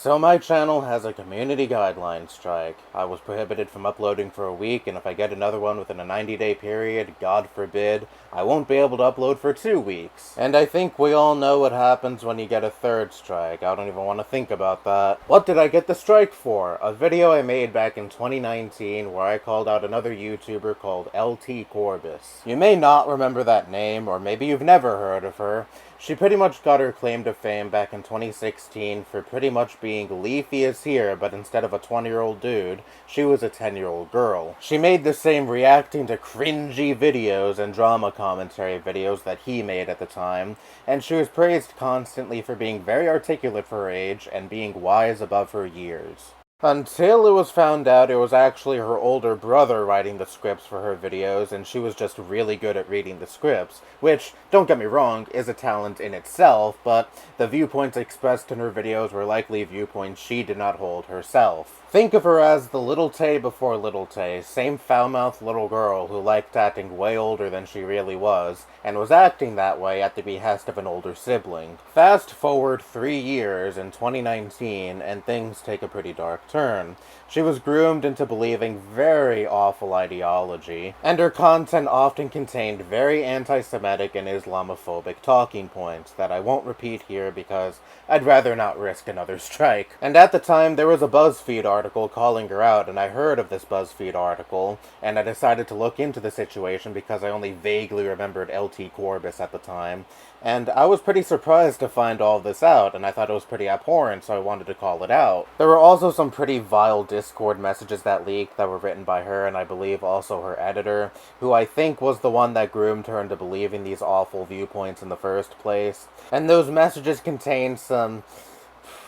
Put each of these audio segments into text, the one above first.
So my channel has a community guideline strike. I was prohibited from uploading for a week, and if I get another one within a 90-day period, God forbid, I won't be able to upload for 2 weeks. And I think we all know what happens when you get a third strike. I don't even want to think about that. What did I get the strike for? A video I made back in 2019 where I called out another YouTuber called LT Corbis. You may not remember that name, or maybe you've never heard of her. She pretty much got her claim to fame back in 2016 for pretty much being leafy as here, but instead of a 20-year-old dude, she was a 10-year-old girl. She made the same reacting to cringy videos and drama commentary videos that he made at the time, and she was praised constantly for being very articulate for her age and being wise above her years. Until it was found out it was actually her older brother writing the scripts for her videos, and she was just really good at reading the scripts, which, don't get me wrong, is a talent in itself, but the viewpoints expressed in her videos were likely viewpoints she did not hold herself. Think of her as the little Tay before little Tay, same foul-mouthed little girl who liked acting way older than she really was, and was acting that way at the behest of an older sibling. Fast forward 3 years in 2019, and things take a pretty dark turn. She was groomed into believing very awful ideology, and her content often contained very anti-Semitic and Islamophobic talking points that I won't repeat here because I'd rather not risk another strike. And at the time, there was a BuzzFeed article calling her out, and I heard of this BuzzFeed article, and I decided to look into the situation because I only vaguely remembered LT Corbis at the time, and I was pretty surprised to find all this out, and I thought it was pretty abhorrent, so I wanted to call it out. There were also some pretty vile Discord messages that leaked that were written by her, and I believe also her editor, who I think was the one that groomed her into believing these awful viewpoints in the first place. And those messages contained some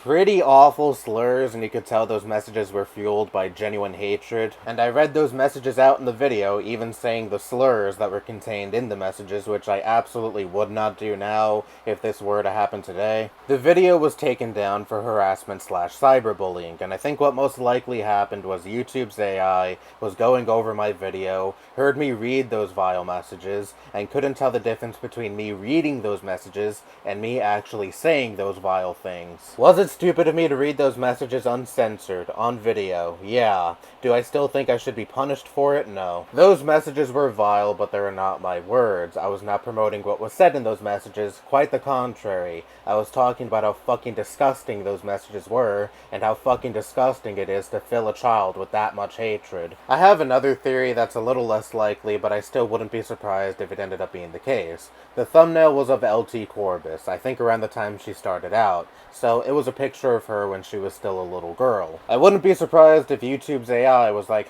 pretty awful slurs, and you could tell those messages were fueled by genuine hatred. And I read those messages out in the video, even saying the slurs that were contained in the messages, which I absolutely would not do now if this were to happen today. The video was taken down for harassment/cyberbullying, and I think what most likely happened was YouTube's AI was going over my video, heard me read those vile messages, and couldn't tell the difference between me reading those messages and me actually saying those vile things. Was it stupid of me to read those messages uncensored, on video? Yeah. Do I still think I should be punished for it? No. Those messages were vile, but they were not my words. I was not promoting what was said in those messages, quite the contrary. I was talking about how fucking disgusting those messages were, and how fucking disgusting it is to fill a child with that much hatred. I have another theory that's a little less likely, but I still wouldn't be surprised if it ended up being the case. The thumbnail was of LT Corbis, I think around the time she started out, so it was a picture of her when she was still a little girl. I wouldn't be surprised if YouTube's AI was like,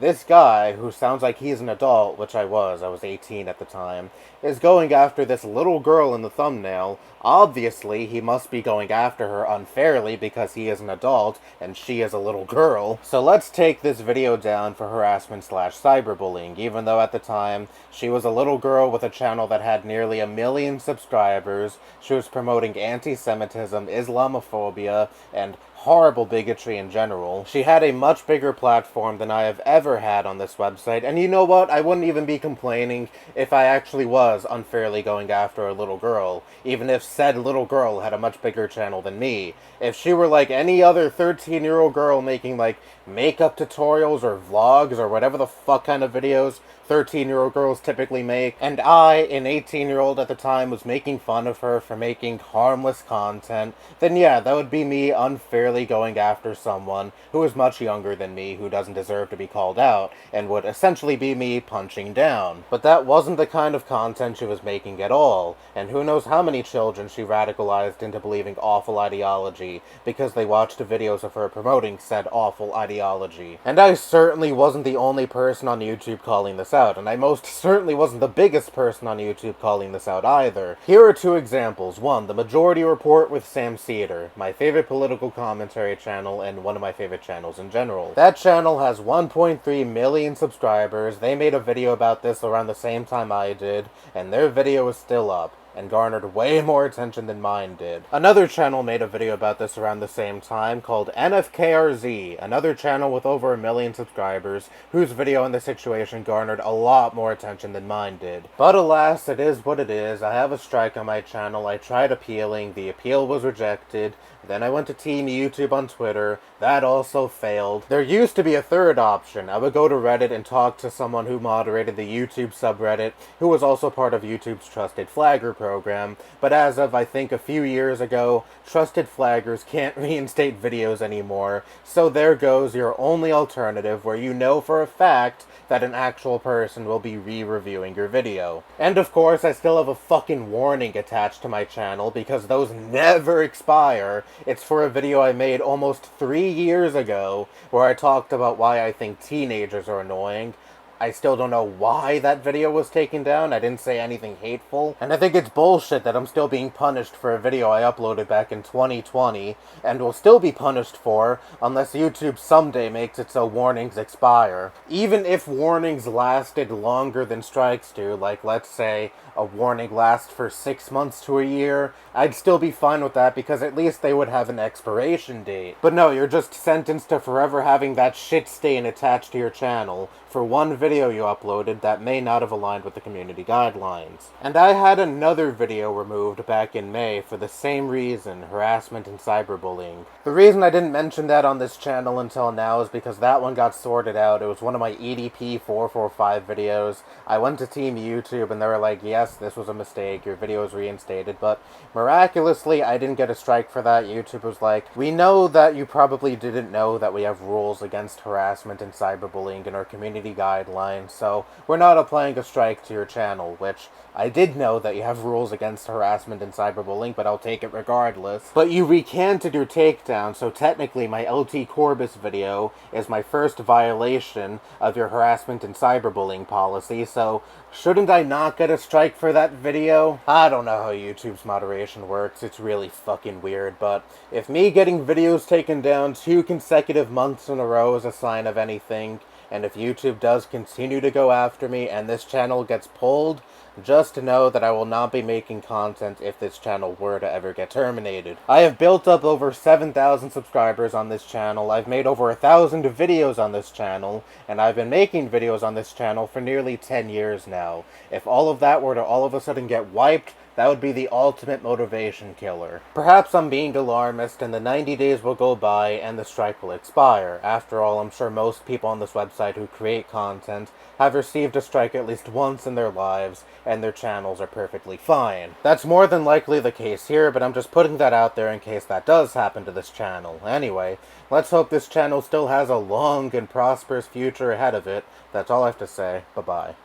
this guy, who sounds like he's an adult, which I was 18 at the time, is going after this little girl in the thumbnail. Obviously, he must be going after her unfairly because he is an adult and she is a little girl. So let's take this video down for harassment/cyberbullying, even though at the time, she was a little girl with a channel that had nearly 1 million subscribers. She was promoting anti-Semitism, Islamophobia, and horrible bigotry in general. She had a much bigger platform than I have ever had on this website, and you know what? I wouldn't even be complaining if I actually was unfairly going after a little girl, even if said little girl had a much bigger channel than me. If she were like any other 13-year-old girl making like makeup tutorials or vlogs or whatever the fuck kind of videos 13-year-old girls typically make, and I, an 18-year-old at the time, was making fun of her for making harmless content, then yeah, that would be me unfairly going after someone who is much younger than me, who doesn't deserve to be called out, and would essentially be me punching down. But that wasn't the kind of content she was making at all, and who knows how many children she radicalized into believing awful ideology because they watched videos of her promoting said awful ideology. And I certainly wasn't the only person on YouTube calling this out, and I most certainly wasn't the biggest person on YouTube calling this out either. Here are 2 examples. 1, The Majority Report with Sam Cedar, my favorite political commentary channel and one of my favorite channels in general. That channel has 1.3 million subscribers. They made a video about this around the same time I did, and their video is still up, and garnered way more attention than mine did. Another channel made a video about this around the same time called NFKRZ, another channel with over 1 million subscribers, whose video in this situation garnered a lot more attention than mine did. But alas, it is what it is. I have a strike on my channel. I tried appealing. The appeal was rejected. Then I went to Team YouTube on Twitter. That also failed. There used to be a third option. I would go to Reddit and talk to someone who moderated the YouTube subreddit, who was also part of YouTube's Trusted Flagger program. But as of, I think, a few years ago, Trusted Flaggers can't reinstate videos anymore. So there goes your only alternative where you know for a fact that an actual person will be re-reviewing your video. And of course, I still have a fucking warning attached to my channel because those never expire. It's for a video I made almost 3 years ago where I talked about why I think teenagers are annoying. I still don't know why that video was taken down. I didn't say anything hateful. And I think it's bullshit that I'm still being punished for a video I uploaded back in 2020, and will still be punished for unless YouTube someday makes it so warnings expire. Even if warnings lasted longer than strikes do, like let's say a warning lasts for 6 months to a year, I'd still be fine with that because at least they would have an expiration date. But no, you're just sentenced to forever having that shit stain attached to your channel for one video you uploaded that may not have aligned with the community guidelines. And I had another video removed back in May for the same reason, harassment and cyberbullying. The reason I didn't mention that on this channel until now is because that one got sorted out. It was one of my EDP 445 videos. I went to Team YouTube and they were like, yes, this was a mistake, your video is reinstated, but miraculously I didn't get a strike for that. YouTube was like, we know that you probably didn't know that we have rules against harassment and cyberbullying in our community guidelines, so we're not applying a strike to your channel, which I did know that you have rules against harassment and cyberbullying, but I'll take it regardless. But you recanted your takedown, so technically my LT Corbis video is my first violation of your harassment and cyberbullying policy, so shouldn't I not get a strike for that video? I don't know how YouTube's moderation works, it's really fucking weird, but if me getting videos taken down 2 consecutive months in a row is a sign of anything, and if YouTube does continue to go after me and this channel gets pulled, just know that I will not be making content if this channel were to ever get terminated. I have built up over 7,000 subscribers on this channel, I've made over 1,000 videos on this channel, and I've been making videos on this channel for nearly 10 years now. If all of that were to all of a sudden get wiped, that would be the ultimate motivation killer. Perhaps I'm being alarmist and the 90 days will go by and the strike will expire. After all, I'm sure most people on this website who create content have received a strike at least once in their lives, and their channels are perfectly fine. That's more than likely the case here, but I'm just putting that out there in case that does happen to this channel. Anyway, let's hope this channel still has a long and prosperous future ahead of it. That's all I have to say. Bye-bye.